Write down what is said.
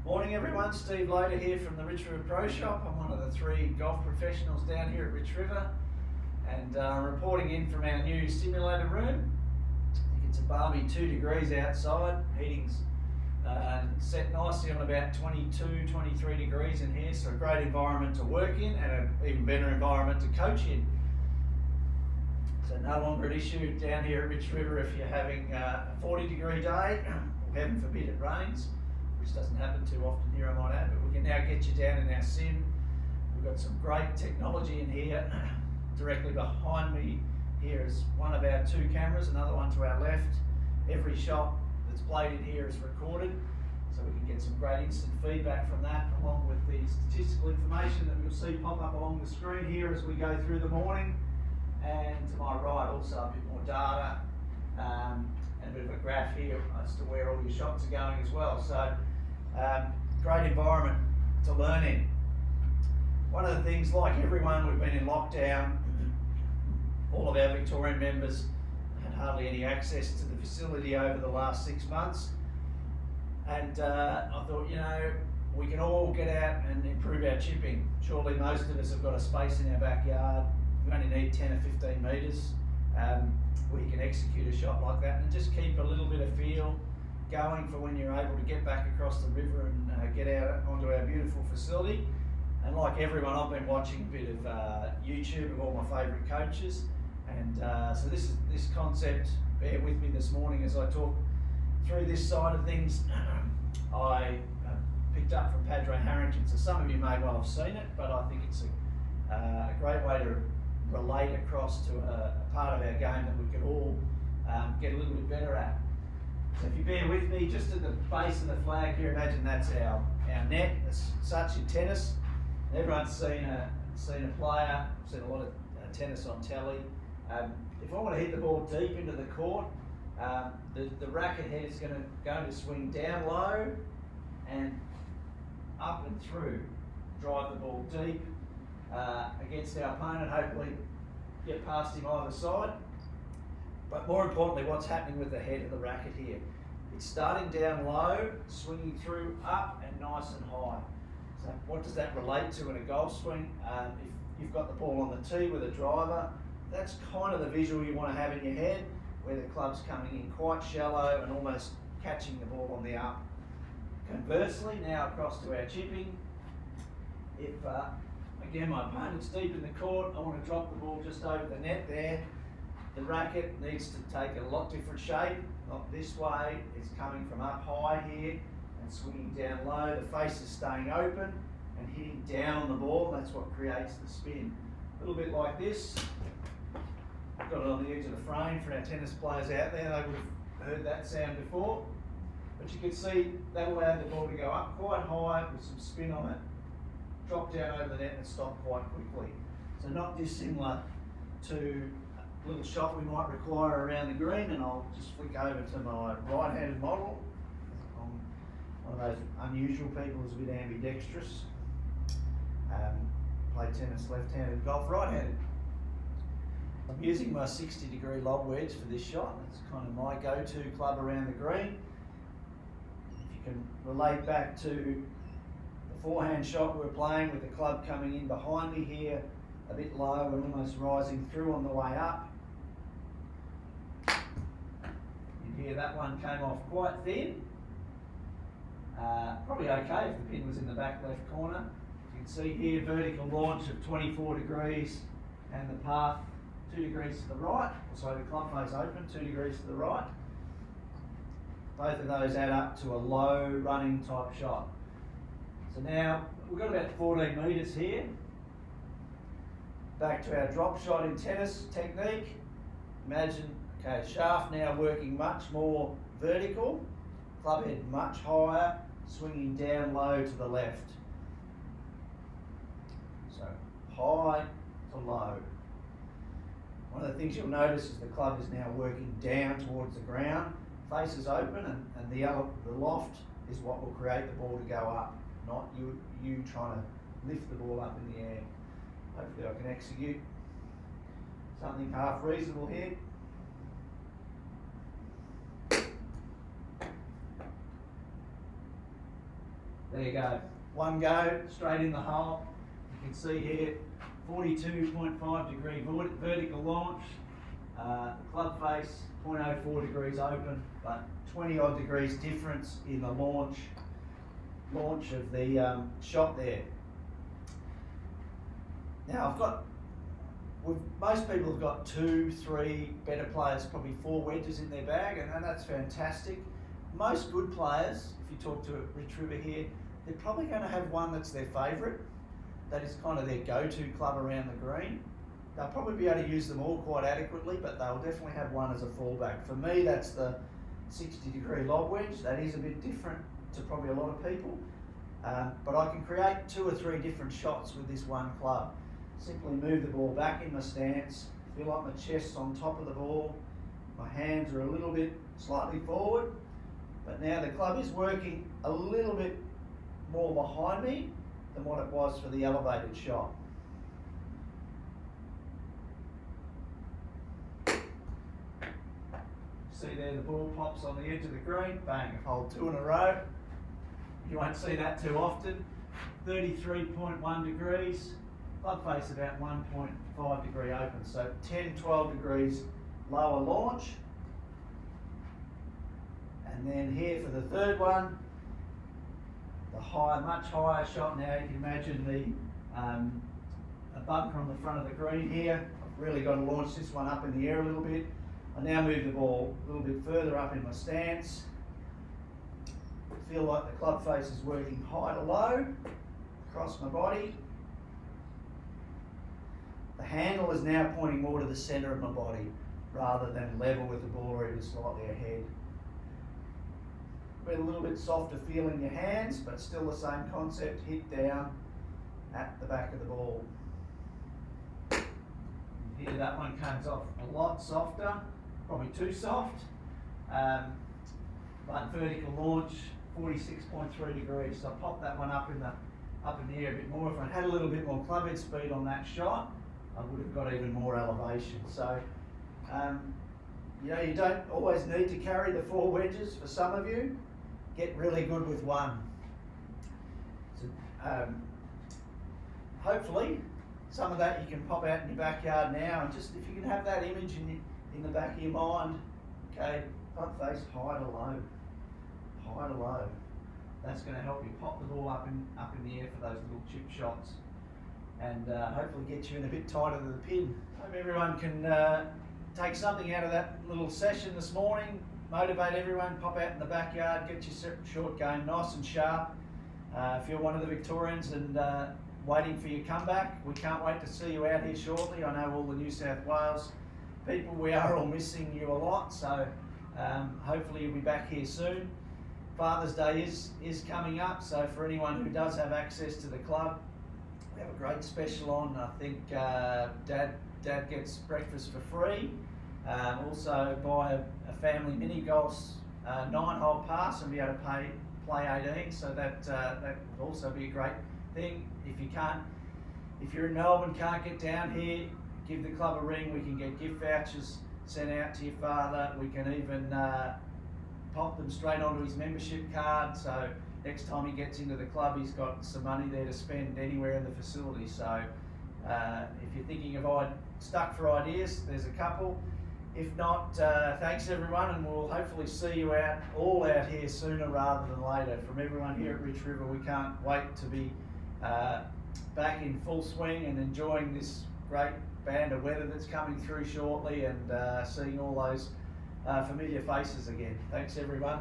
Morning everyone, Steve Loader here from the Rich River Pro Shop. I'm one of the 3 golf professionals down here at Rich River, and I'm reporting in from our new simulator room. I think it's a balmy 2 degrees outside. Heating's set nicely on about 22, 23 degrees in here, so a great environment to work in and an even better environment to coach in. So no longer an issue down here at Rich River if you're having a 40-degree day, or heaven forbid it rains, which doesn't happen too often here, I might add, but we can now get you down in our sim. We've got some great technology in here. Directly behind me here is one of our 2 cameras, another one to our left. Every shot that's played in here is recorded, so we can get some great instant feedback from that, along with the statistical information that you'll see pop up along the screen here as we go through the morning. And to my right also a bit more data and a bit of a graph here as to where all your shots are going as well. So great environment to learn in. One of the things, like everyone, we've been in lockdown. All of our Victorian members had hardly any access to the facility over the last 6 months. And I thought, you know, we can all get out and improve our chipping. Surely most of us have got a space in our backyard. You only need 10 or 15 metres where you can execute a shot like that, and just keep a little bit of feel going for when you're able to get back across the river and get out onto our beautiful facility. And like everyone, I've been watching a bit of YouTube of all my favourite coaches, and so this concept, bear with me this morning as I talk through this side of things. I picked up from Padre Harrington, so some of you may well have seen it, but I think it's a great way to relate across to a part of our game that we could all get a little bit better at. So if you bear with me, just at the base of the flag here, imagine that's our net. As such in tennis, everyone's seen a player, seen a lot of tennis on telly. If I want to hit the ball deep into the court, the racket head is going to swing down low and up and through, drive the ball deep against our opponent, hopefully get past him either side. But more importantly, what's happening with the head of the racket here? It's starting down low, swinging through up and nice and high. So what does that relate to in a golf swing? If you've got the ball on the tee with a driver, that's kind of the visual you want to have in your head, where the club's coming in quite shallow and almost catching the ball on the up. Conversely, now across to our chipping. If again, my opponent's deep in the court, I want to drop the ball just over the net there. The racket needs to take a lot different shape, not this way. It's coming from up high here and swinging down low. The face is staying open and hitting down on the ball. That's what creates the spin. A little bit like this. I've got it on the edge of the frame for our tennis players out there. They would have heard that sound before. But you can see that allowed the ball to go up quite high with some spin on it, drop down over the net and stop quite quickly. So not dissimilar to a little shot we might require around the green, and I'll just flick over to my right-handed model. I'm one of those unusual people who's a bit ambidextrous. Play tennis left-handed, golf right-handed. I'm using my 60-degree lob wedge for this shot. It's kind of my go-to club around the green. If you can relate back to the forehand shot we're playing with the club coming in behind me here, a bit low and almost rising through on the way up. You hear that one came off quite thin. Probably okay if the pin was in the back left corner. You can see here vertical launch of 24 degrees and the path 2 degrees to the right. So the club face open, 2 degrees to the right. Both of those add up to a low running type shot. So now we've got about 14 metres here. Back to our drop shot in tennis technique. Imagine, okay, shaft now working much more vertical, club head much higher, swinging down low to the left. So high to low. One of the things you'll notice is the club is now working down towards the ground, face is open, and the loft is what will create the ball to go up, not you trying to lift the ball up in the air. Hopefully I can execute something half reasonable here. There you go. One go, straight in the hole. You can see here, 42.5 degree vertical launch. Club face, 0.04 degrees open, but 20 odd degrees difference in the launch of the shot there. Now most people have got 2, 3, better players, probably 4 wedges in their bag, and that's fantastic. Most good players, if you talk to a Rich River here, they're probably going to have one that's their favourite, that is kind of their go-to club around the green. They'll probably be able to use them all quite adequately, but they'll definitely have one as a fallback. For me, that's the 60 degree lob wedge. That is a bit different to probably a lot of people, but I can create 2 or 3 different shots with this one club. Simply move the ball back in my stance, feel like my chest's on top of the ball, my hands are a little bit slightly forward, but now the club is working a little bit more behind me than what it was for the elevated shot. See there, the ball pops on the edge of the green, bang, I've held 2 in a row. You won't see that too often. 33.1 degrees. Club face about 1.5 degree open, so 10, 12 degrees lower launch. And then here for the third one, the much higher shot. Now you can imagine a bunker on the front of the green here. I've really got to launch this one up in the air a little bit. I now move the ball a little bit further up in my stance. Feel like the club face is working high to low across my body. The handle is now pointing more to the centre of my body rather than level with the ball or even slightly ahead. With a little bit softer feel in your hands, but still the same concept, hit down at the back of the ball. Here that one comes off a lot softer, probably too soft, but vertical launch, 46.3 degrees. So I popped that one up in the air a bit more. If I had a little bit more club head speed on that shot, I would have got even more elevation. So, you don't always need to carry the 4 wedges for some of you. Get really good with one. So, hopefully, some of that you can pop out in your backyard now, and just if you can have that image in the back of your mind, okay, front face high to low, high to low. That's going to help you pop the ball up in the air for those little chip shots, and hopefully get you in a bit tighter to the pin. Hope everyone can take something out of that little session this morning, motivate everyone, pop out in the backyard, get your short game nice and sharp. If you're one of the Victorians and waiting for your comeback, we can't wait to see you out here shortly. I know all the New South Wales people, we are all missing you a lot, so hopefully you'll be back here soon. Father's Day is coming up, so for anyone who does have access to the club, we have a great special on. I think Dad gets breakfast for free. Also buy a family mini golf's 9-hole pass and be able to play 18. So that would also be a great thing. If you're in Melbourne, can't get down here, give the club a ring. We can get gift vouchers sent out to your father. We can even pop them straight onto his membership card. So next time he gets into the club, he's got some money there to spend anywhere in the facility. So if you're thinking of stuck for ideas, there's a couple. If not, thanks everyone, and we'll hopefully see you all out here sooner rather than later. From everyone here at Rich River, we can't wait to be back in full swing and enjoying this great band of weather that's coming through shortly, and seeing all those familiar faces again. Thanks everyone.